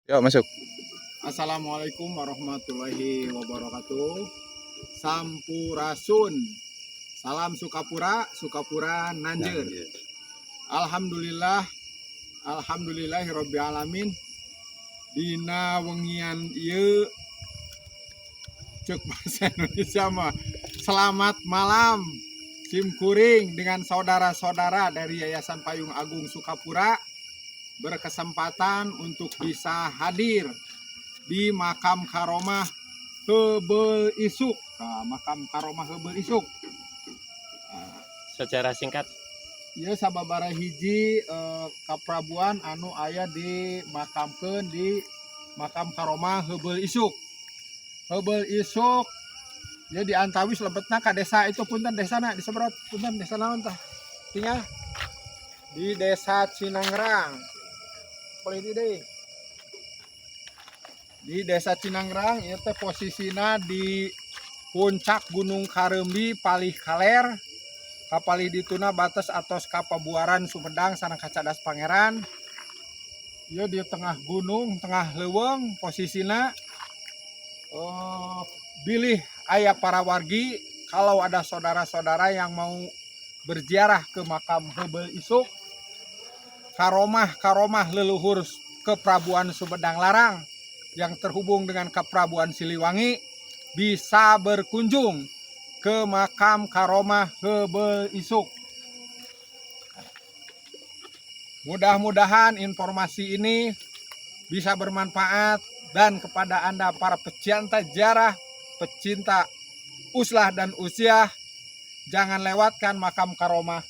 Yuk masuk. Assalamualaikum warahmatullahi wabarakatuh. Sampurasun. Salam Sukapura, Sukapura Nanjer. Alhamdulillah, alhamdulillahirabbil alamin. Dina wengian ieu ceuk bahasa Indonesia mah selamat malam Sim Kuring dengan saudara-saudara dari Yayasan Payung Agung Sukapura berkesempatan untuk bisa hadir di makam karomah Heubeul Isuk. Makam karomah Heubeul Isuk. Secara singkat, Ya sababaraha hiji kaprabuan anu aya di makamkeun di makam karomah Heubeul Isuk. Heubeul Isuk ya di antawis lebetna ka desa itu punten desana disebrot punten desa naon tah? Tinggal di desa Cinangrang. Boleh deui. Di desa Cinangrang ieu teh posisina di puncak Gunung Kareumbi palih kaler. Kapalih dituna batas atos kapabuaran Sumedang sareng Kacadas Pangeran. Ieu di tengah gunung, tengah leuweung posisina. Bilih aya para wargi kalau ada saudara-saudara yang mau berziarah ke makam Heubeul Isuk, karomah leluhur Keprabuan Sumedang Larang yang terhubung dengan Keprabuan Siliwangi bisa berkunjung ke makam karomah Heubeul Isuk. Mudah-mudahan informasi ini bisa bermanfaat dan kepada Anda para pecinta sejarah, pecinta uslah dan usiah, jangan lewatkan makam karomah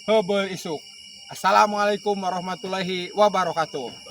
Heubeul Isuk. Assalamualaikum warahmatullahi wabarakatuh.